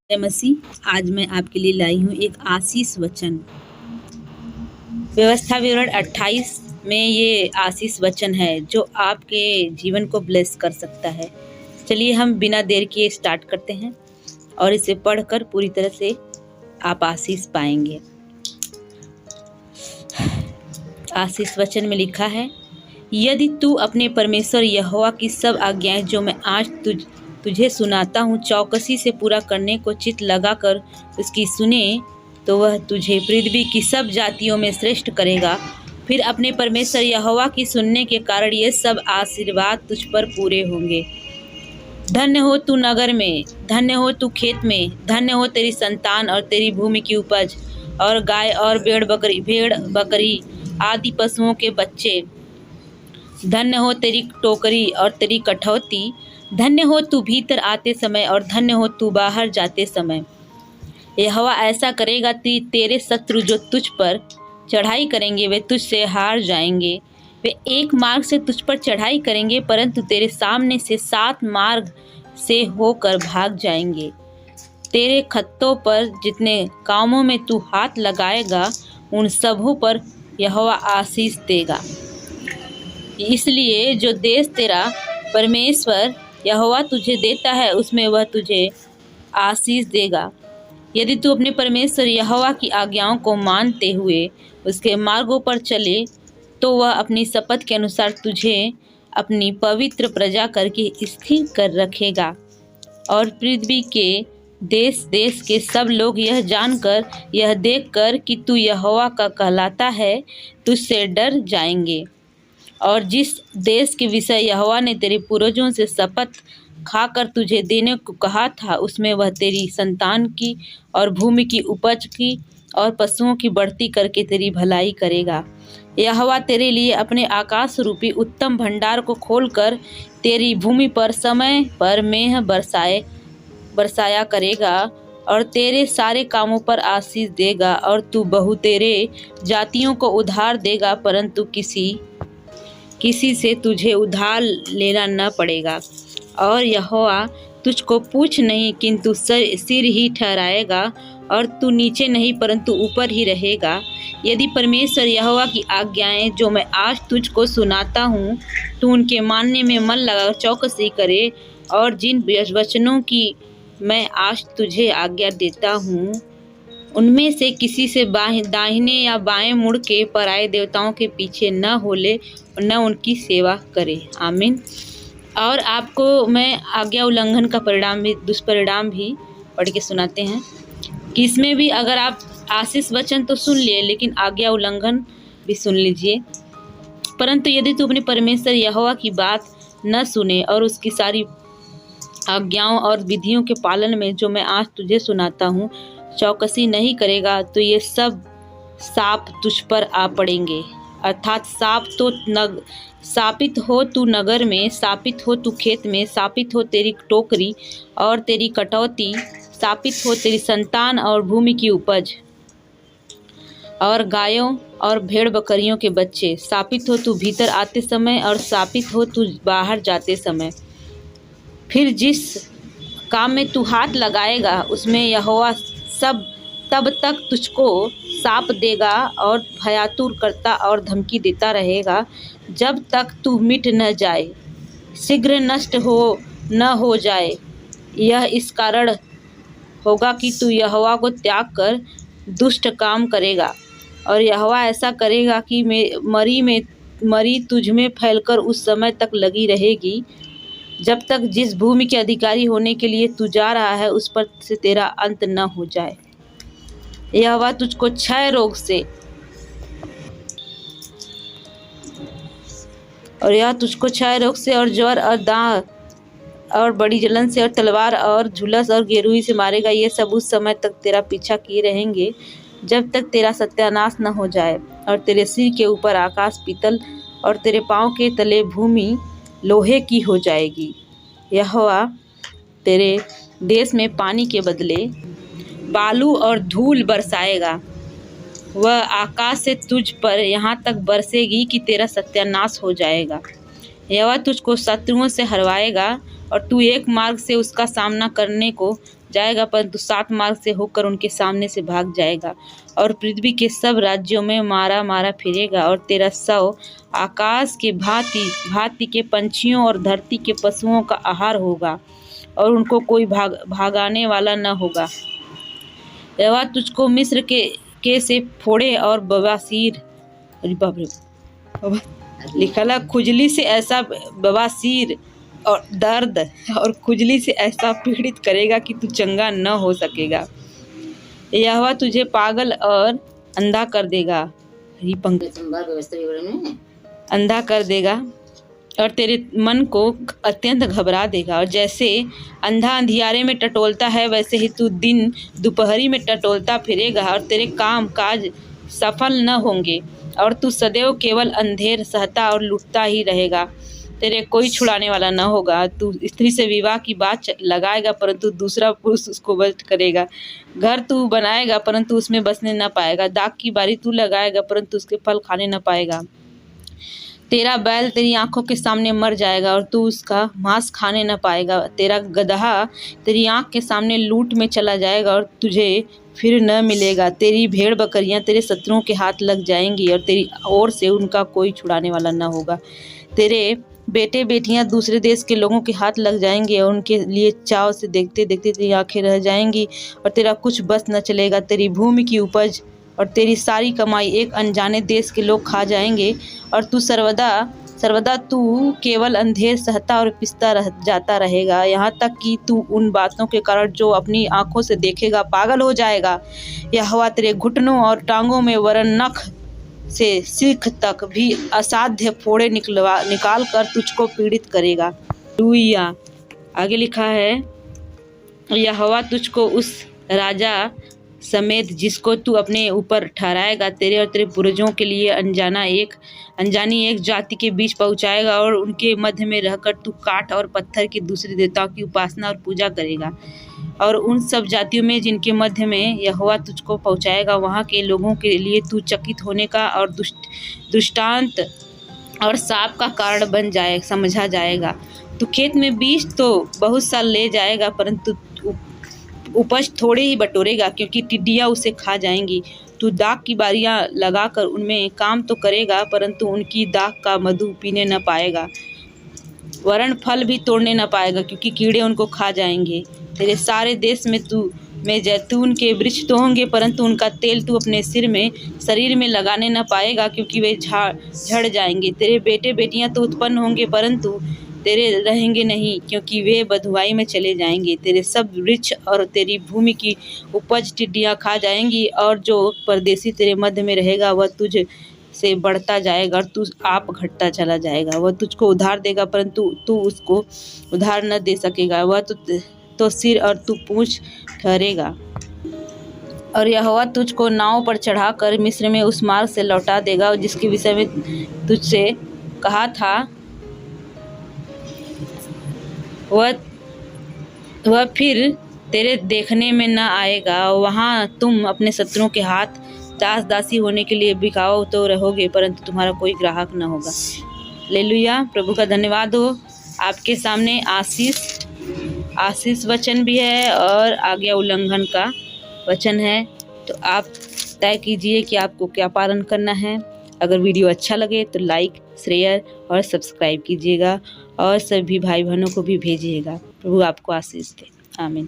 जय मसीह। आज मैं आपके लिए लाई हूँ एक आशीष वचन। व्यवस्था विवरण 28 में ये आशीष वचन है जो आपके जीवन को ब्लेस कर सकता है। चलिए हम बिना देर किए स्टार्ट करते हैं और इसे पढ़कर पूरी तरह से आप आशीष पाएंगे। आशीष वचन में लिखा है, यदि तू अपने परमेश्वर यहोवा की सब आज्ञाएं जो मैं आज तुझे सुनाता हूँ चौकसी से पूरा करने को चित्त लगाकर उसकी सुने, तो वह तुझे पृथ्वी की सब जातियों में श्रेष्ठ करेगा। फिर अपने परमेश्वर यहोवा की सुनने के कारण ये सब आशीर्वाद तुझ पर पूरे होंगे। धन्य हो तू नगर में, धन्य हो तू खेत में, धन्य हो तेरी संतान और तेरी भूमि की उपज और गाय और भेड़ बकरी आदि पशुओं के बच्चे। धन्य हो तेरी टोकरी और तेरी कठौती, धन्य हो तू भीतर आते समय और धन्य हो तू बाहर जाते समय। यहोवा ऐसा करेगा कि तेरे शत्रु जो तुझ पर चढ़ाई करेंगे वे तुझसे हार जाएंगे। वे एक मार्ग से तुझ पर चढ़ाई करेंगे परंतु तेरे सामने से 7 मार्ग से होकर भाग जाएंगे। तेरे खत्तों पर जितने कामों में तू हाथ लगाएगा उन सबों पर यहोवा आशीष देगा। इसलिए जो देश तेरा परमेश्वर यहोवा तुझे देता है उसमें वह तुझे आशीष देगा। यदि तू अपने परमेश्वर यहोवा की आज्ञाओं को मानते हुए उसके मार्गों पर चले तो वह अपनी शपथ के अनुसार तुझे अपनी पवित्र प्रजा करके स्थिर कर रखेगा। और पृथ्वी के देश देश के सब लोग यह जानकर यह देखकर कि तू यहोवा का कहलाता है तुझसे डर जाएंगे। और जिस देश के विषय यहोवा ने तेरे पूर्वजों से शपथ खाकर तुझे देने को कहा था उसमें वह तेरी संतान की और भूमि की उपज की और पशुओं की बढ़ती करके तेरी भलाई करेगा। यहोवा तेरे लिए अपने आकाश रूपी उत्तम भंडार को खोलकर तेरी भूमि पर समय पर मेंह बरसाया करेगा और तेरे सारे कामों पर आशीष देगा। और तू बहुतेरे जातियों को उधार देगा परंतु किसी से तुझे उधार लेना न पड़ेगा। और यहोवा तुझको पूँछ नहीं किंतु सिर ही ठहराएगा और तू नीचे नहीं परंतु ऊपर ही रहेगा। यदि परमेश्वर यहोवा की आज्ञाएं जो मैं आज तुझको सुनाता हूँ तू उनके मानने में मन लगा चौकसी करे और जिन वचनों की मैं आज तुझे आज्ञा देता हूँ उनमें से किसी से दाहिने या बाएं मुड़ के पराये देवताओं के पीछे न होले और न उनकी सेवा करे। आमीन। और आपको मैं आज्ञा उल्लंघन का दुष्परिणाम भी पढ़ के सुनाते हैं कि इसमें भी अगर आप आशीष वचन तो सुन लिए लेकिन आज्ञा उल्लंघन भी सुन लीजिए। परंतु यदि तू अपने परमेश्वर यहोवा की बात न सुने और उसकी सारी आज्ञाओं और विधियों के पालन में जो मैं आज तुझे सुनाता हूँ चौकसी नहीं करेगा तो ये सब साप तुझ पर आ पड़ेंगे। अर्थात साप तो सापित हो तू नगर में, सापित हो तू खेत में, सापित हो तेरी टोकरी और तेरी कटौती, सापित हो तेरी संतान और भूमि की उपज और गायों और भेड़ बकरियों के बच्चे, सापित हो तू भीतर आते समय और सापित हो तू बाहर जाते समय। फिर जिस काम में तू हाथ लगाएगा उसमें यहोवा तब तक तुझको साप देगा और भयातुर करता और धमकी देता रहेगा जब तक तू मिट न जाए, शीघ्र नष्ट न हो जाए। यह इस कारण होगा कि तू यहोवा को त्याग कर दुष्ट काम करेगा। और यहोवा ऐसा करेगा कि मरी तुझ में फैलकर उस समय तक लगी रहेगी जब तक जिस भूमि के अधिकारी होने के लिए तू जा रहा है उस पर से तेरा अंत न हो जाए। यहोवा तुझको क्षय रोग से और ज्वर और दाह और बड़ी जलन से और तलवार और झुलस और गेरूई से मारेगा। ये सब उस समय तक तेरा पीछा किए रहेंगे जब तक तेरा सत्यानाश न हो जाए। और तेरे सिर के ऊपर आकाश पीतल और तेरे पाँव के तले भूमि लोहे की हो जाएगी। यहोवा तेरे देश में पानी के बदले बालू और धूल बरसाएगा। वह आकाश से तुझ पर यहाँ तक बरसेगी कि तेरा सत्यानाश हो जाएगा। यहोवा तुझको शत्रुओं से हरवाएगा और तू एक मार्ग से उसका सामना करने को जाएगा, परंतु 7 मार्ग से होकर उनके सामने से भाग जाएगा और पृथ्वी के सब राज्यों में मारा मारा फिरेगा। और तेरा शव आकाश के भांति भांति के पंछियों और धरती के पशुओं का आहार होगा और उनको कोई भागाने वाला न होगा। यहोवा तुझको मिस्र के से फोड़े और बवासीर लिखला खुजली से ऐसा बवासीर और दर्द और खुजली से ऐसा पीड़ित करेगा कि तू चंगा न हो सकेगा। यहोवा तुझे पागल और अंधा कर देगा, अंधा कर देगा और तेरे मन को अत्यंत घबरा देगा। और जैसे अंधा अंधियारे में टटोलता है, वैसे ही तू दिन दोपहरी में टटोलता फिरेगा और तेरे काम काज सफल न होंगे और तू सदैव केवल अंधेर सहता और लूटता ही रहेगा। तेरे कोई छुड़ाने वाला न होगा। तू स्त्री से विवाह की बात लगाएगा, परंतु दूसरा पुरुष उसको वश करेगा। घर तू बनाएगा, परंतु उसमें बसने न पाएगा। दाख की बारी तू लगाएगा, परंतु उसके फल खाने न पाएगा। तेरा बैल तेरी आंखों के सामने मर जाएगा और तू उसका मांस खाने न पाएगा। तेरा गदहा तेरी आंख के सामने लूट में चला जाएगा और तुझे फिर न मिलेगा। तेरी भेड़ बकरियां तेरे शत्रुओं के हाथ लग जाएंगी और तेरी ओर से उनका कोई छुड़ाने वाला न होगा। तेरे बेटे बेटियां दूसरे देश के लोगों के हाथ लग जाएंगे और उनके लिए चाव से देखते देखते तेरी आंखें रह जाएंगी और तेरा कुछ बस न चलेगा। तेरी भूमि की उपज और तेरी सारी कमाई एक अनजाने देश के लोग खा जाएंगे और तू सर्वदा तू केवल अंधेर सहता और पिसता जाता रहेगा, यहाँ तक कि तू उन बातों के कारण जो अपनी आंखों से देखेगा पागल हो जाएगा। यहोवा तेरे घुटनों और टांगों में वरन नख से सीख तक भी असाध्य फोड़े निकाल कर तुझको पीड़ित करेगा। हालेलुया। आगे लिखा है, यहोवा तुझको उस राजा समेत जिसको तू अपने ऊपर ठहराएगा तेरे और तेरे पूर्वजों के लिए अनजानी एक जाति के बीच पहुंचाएगा और उनके मध्य में रहकर तू काठ और पत्थर के दूसरे देवताओं की उपासना और पूजा करेगा। और उन सब जातियों में जिनके मध्य में यहोवा तुझको पहुंचाएगा, वहाँ के लोगों के लिए तू चकित होने का और दृष्टांत और साप का कारण समझा जाएगा। तू खेत में बीज तो बहुत सा ले जाएगा, परंतु उपज थोड़े ही बटोरेगा, क्योंकि टिड्डियाँ उसे खा जाएंगी। तू दाख की बारियां लगाकर उनमें काम तो करेगा, परंतु उनकी दाख का मधु पीने न पाएगा, वरन फल भी तोड़ने न पाएगा, क्योंकि कीड़े उनको खा जाएंगे। तेरे सारे देश में जैतून के वृक्ष तो होंगे, परंतु उनका तेल तू अपने शरीर में लगाने न पाएगा, क्योंकि वे झड़ जाएंगे। तेरे बेटे बेटियां तो उत्पन्न होंगे, परंतु तेरे रहेंगे नहीं, क्योंकि वे बँधुआई में चले जाएंगे। तेरे सब वृक्ष और तेरी भूमि की उपज टिड्डियाँ खा जाएंगी, और जो परदेशी तेरे मध्य में रहेगा वह तुझ से बढ़ता जाएगा और तू आप घटता चला जाएगा। वह तुझको उधार देगा, परंतु तू उसको उधार न दे सकेगा। वह तो सिर और तू पूँछ ठहरेगा। और यहोवा तुझको नाव पर चढ़ाकर मिस्र में उस मार्ग से लौटा देगा जिसके विषय में तुझसे कहा था। वह फिर तेरे देखने में न आएगा। वहाँ तुम अपने शत्रुओं के हाथ दास दासी होने के लिए बिकाऊ तो रहोगे, परंतु तुम्हारा कोई ग्राहक न होगा। हालेलुया। प्रभु का धन्यवाद हो। आपके सामने आशीष वचन भी है और आज्ञा उल्लंघन का वचन है, तो आप तय कीजिए कि आपको क्या पालन करना है। अगर वीडियो अच्छा लगे तो लाइक, शेयर और सब्सक्राइब कीजिएगा और सभी भाई बहनों को भी भेजिएगा। प्रभु आपको आशीष दे। आमीन।